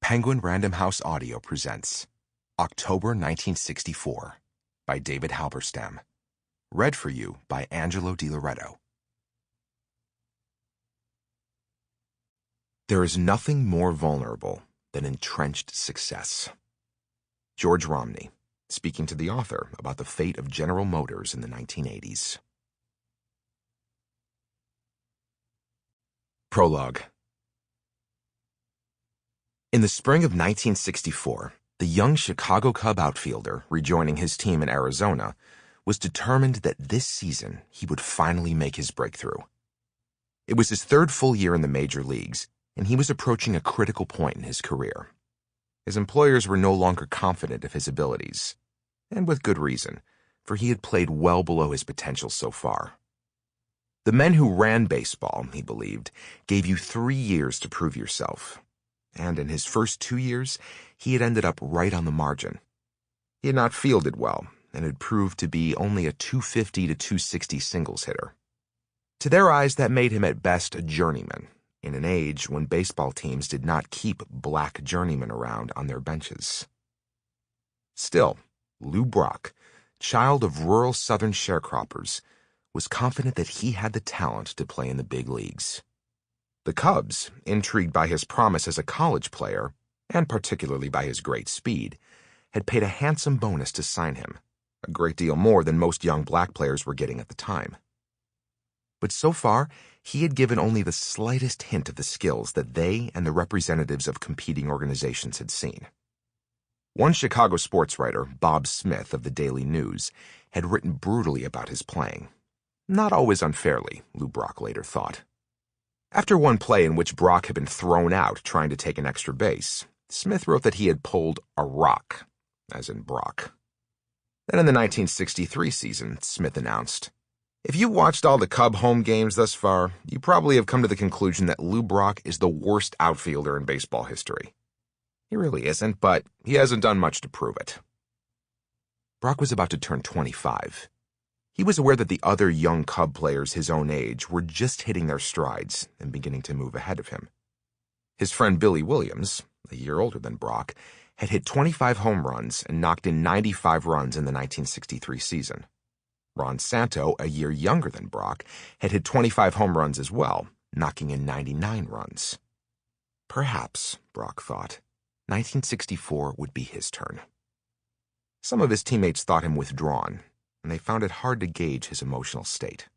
Penguin Random House Audio presents October 1964 by David Halberstam. Read for you by Angelo di Loreto. There is nothing more vulnerable than entrenched success. George Romney, speaking to the author about the fate of General Motors in the 1980s. Prologue. In the spring of 1964, the young Chicago Cub outfielder, rejoining his team in Arizona, was determined that this season he would finally make his breakthrough. It was his third full year in the major leagues, and he was approaching a critical point in his career. His employers were no longer confident of his abilities, and with good reason, for he had played well below his potential so far. The men who ran baseball, he believed, gave you 3 years to prove yourself. And in his first 2 years, he had ended up right on the margin. He had not fielded well, and had proved to be only a .250 to .260 singles hitter. To their eyes, that made him at best a journeyman, in an age when baseball teams did not keep black journeymen around on their benches. Still, Lou Brock, child of rural southern sharecroppers, was confident that he had the talent to play in the big leagues. The Cubs, intrigued by his promise as a college player, and particularly by his great speed, had paid a handsome bonus to sign him, a great deal more than most young black players were getting at the time. But so far, he had given only the slightest hint of the skills that they and the representatives of competing organizations had seen. One Chicago sports writer, Bob Smith of the Daily News, had written brutally about his playing. Not always unfairly, Lou Brock later thought. After one play in which Brock had been thrown out trying to take an extra base, Smith wrote that he had pulled a rock, as in Brock. Then in the 1963 season, Smith announced, "If you watched all the Cub home games thus far, you probably have come to the conclusion that Lou Brock is the worst outfielder in baseball history. He really isn't, but he hasn't done much to prove it." Brock was about to turn 25. He was aware that the other young Cub players his own age were just hitting their strides and beginning to move ahead of him. His friend Billy Williams, a year older than Brock, had hit 25 home runs and knocked in 95 runs in the 1963 season. Ron Santo, a year younger than Brock, had hit 25 home runs as well, knocking in 99 runs. Perhaps, Brock thought, 1964 would be his turn. Some of his teammates thought him withdrawn, and they found it hard to gauge his emotional state.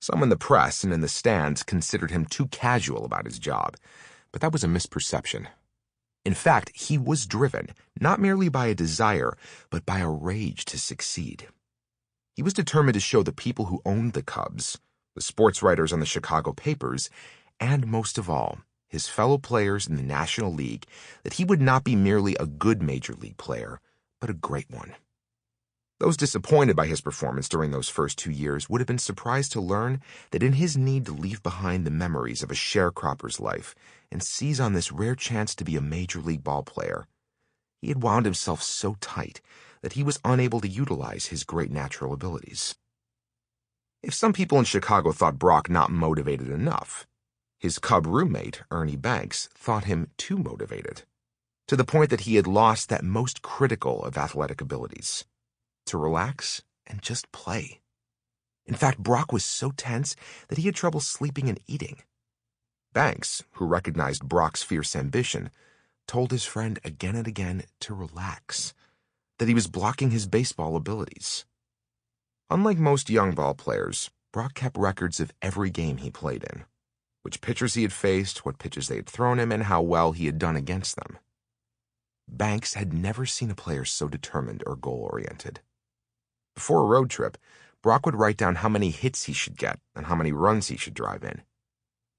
Some in the press and in the stands considered him too casual about his job, but that was a misperception. In fact, he was driven, not merely by a desire, but by a rage to succeed. He was determined to show the people who owned the Cubs, the sports writers on the Chicago papers, and most of all, his fellow players in the National League, that he would not be merely a good major league player, but a great one. Those disappointed by his performance during those first 2 years would have been surprised to learn that in his need to leave behind the memories of a sharecropper's life and seize on this rare chance to be a major league ball player, he had wound himself so tight that he was unable to utilize his great natural abilities. If some people in Chicago thought Brock not motivated enough, his Cub roommate, Ernie Banks, thought him too motivated, to the point that he had lost that most critical of athletic abilities: to relax and just play. In fact, Brock was so tense that he had trouble sleeping and eating. Banks, who recognized Brock's fierce ambition, told his friend again and again to relax, that he was blocking his baseball abilities. Unlike most young ball players, Brock kept records of every game he played in, which pitchers he had faced, what pitches they had thrown him, and how well he had done against them. Banks had never seen a player so determined or goal-oriented. Before a road trip, Brock would write down how many hits he should get and how many runs he should drive in.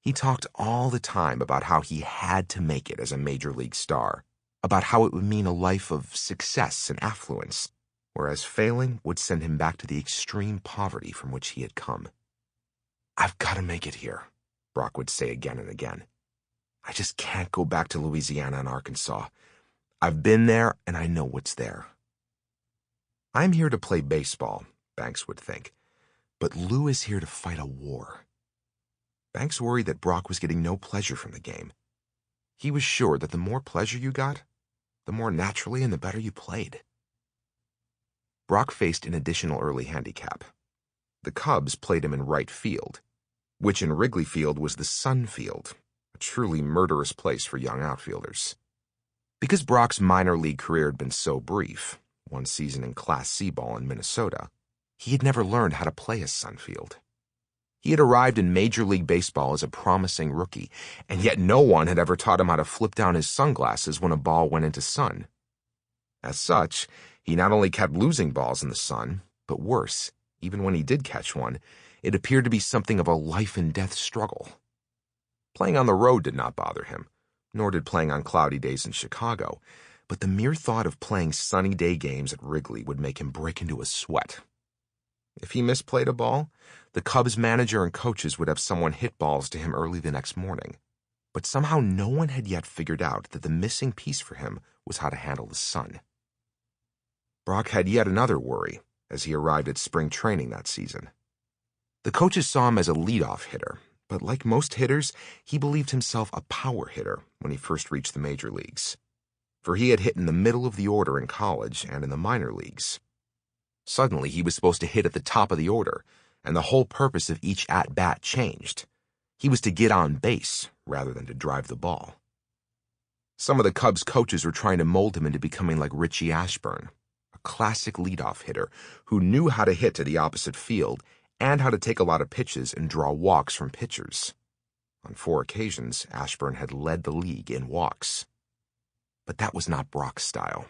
He talked all the time about how he had to make it as a major league star, about how it would mean a life of success and affluence, whereas failing would send him back to the extreme poverty from which he had come. "I've got to make it here," Brock would say again and again. "I just can't go back to Louisiana and Arkansas. I've been there and I know what's there." "I'm here to play baseball," Banks would think, "but Lou is here to fight a war." Banks worried that Brock was getting no pleasure from the game. He was sure that the more pleasure you got, the more naturally and the better you played. Brock faced an additional early handicap. The Cubs played him in right field, which in Wrigley Field was the Sun Field, a truly murderous place for young outfielders. Because Brock's minor league career had been so brief, one season in Class C ball in Minnesota, he had never learned how to play a Sun Field. He had arrived in Major League Baseball as a promising rookie, and yet no one had ever taught him how to flip down his sunglasses when a ball went into sun. As such, he not only kept losing balls in the sun, but worse, even when he did catch one, it appeared to be something of a life-and-death struggle. Playing on the road did not bother him, nor did playing on cloudy days in Chicago, but the mere thought of playing sunny day games at Wrigley would make him break into a sweat. If he misplayed a ball, the Cubs manager and coaches would have someone hit balls to him early the next morning. But somehow no one had yet figured out that the missing piece for him was how to handle the sun. Brock had yet another worry as he arrived at spring training that season. The coaches saw him as a leadoff hitter, but like most hitters, he believed himself a power hitter when he first reached the major leagues. For he had hit in the middle of the order in college and in the minor leagues. Suddenly, he was supposed to hit at the top of the order, and the whole purpose of each at-bat changed. He was to get on base rather than to drive the ball. Some of the Cubs coaches were trying to mold him into becoming like Richie Ashburn, a classic leadoff hitter who knew how to hit to the opposite field and how to take a lot of pitches and draw walks from pitchers. On 4 occasions, Ashburn had led the league in walks. But that was not Brock's style.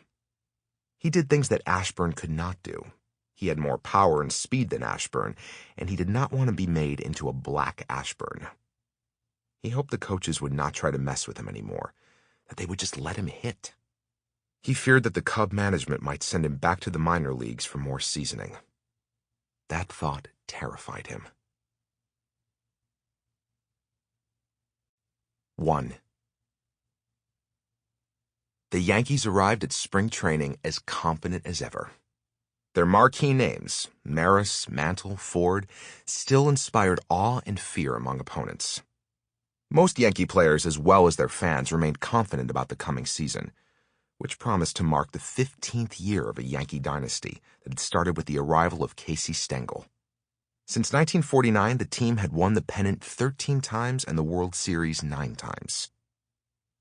He did things that Ashburn could not do. He had more power and speed than Ashburn, and he did not want to be made into a black Ashburn. He hoped the coaches would not try to mess with him anymore, that they would just let him hit. He feared that the Cub management might send him back to the minor leagues for more seasoning. That thought terrified him. 1. The Yankees arrived at spring training as confident as ever. Their marquee names, Maris, Mantle, Ford, still inspired awe and fear among opponents. Most Yankee players, as well as their fans, remained confident about the coming season, which promised to mark the 15th year of a Yankee dynasty that had started with the arrival of Casey Stengel. Since 1949, the team had won the pennant 13 times and the World Series 9 times.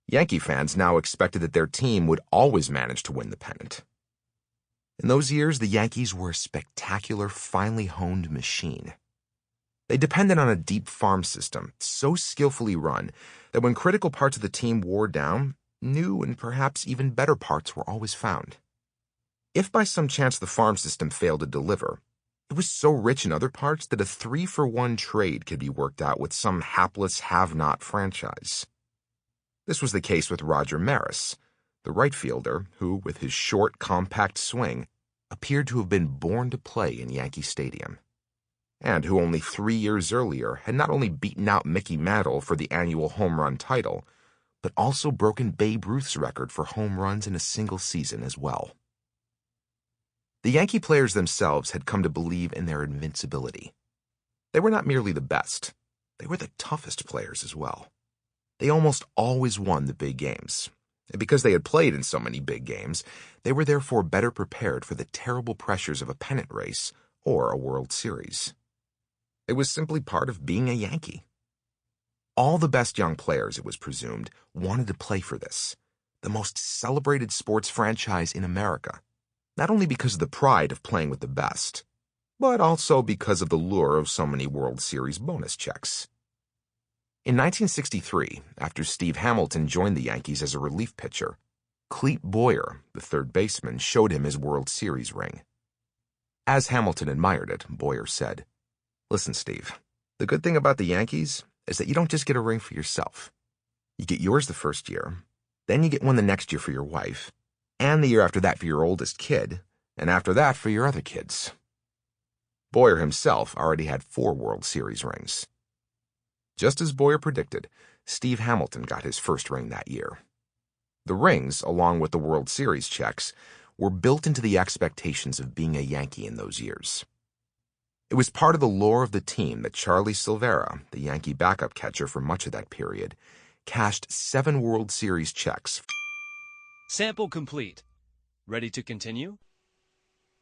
Yankee fans now expected that their team would always manage to win the pennant. In those years, the Yankees were a spectacular, finely honed machine. They depended on a deep farm system, so skillfully run that when critical parts of the team wore down, new and perhaps even better parts were always found. If by some chance the farm system failed to deliver, it was so rich in other parts that a 3-for-1 trade could be worked out with some hapless have-not franchise. This was the case with Roger Maris, the right fielder who, with his short, compact swing, appeared to have been born to play in Yankee Stadium, and who only 3 years earlier had not only beaten out Mickey Mantle for the annual home run title, but also broken Babe Ruth's record for home runs in a single season as well. The Yankee players themselves had come to believe in their invincibility. They were not merely the best, they were the toughest players as well. They almost always won the big games. And because they had played in so many big games, they were therefore better prepared for the terrible pressures of a pennant race or a World Series. It was simply part of being a Yankee. All the best young players, it was presumed, wanted to play for this, the most celebrated sports franchise in America, not only because of the pride of playing with the best, but also because of the lure of so many World Series bonus checks. In 1963, after Steve Hamilton joined the Yankees as a relief pitcher, Clete Boyer, the third baseman, showed him his World Series ring. As Hamilton admired it, Boyer said, "Listen, Steve, the good thing about the Yankees is that you don't just get a ring for yourself. You get yours the first year, then you get one the next year for your wife, and the year after that for your oldest kid, and after that for your other kids." Boyer himself already had 4 World Series rings. Just as Boyer predicted, Steve Hamilton got his first ring that year. The rings, along with the World Series checks, were built into the expectations of being a Yankee in those years. It was part of the lore of the team that Charlie Silvera, the Yankee backup catcher for much of that period, cashed 7 World Series checks. Sample complete. Ready to continue?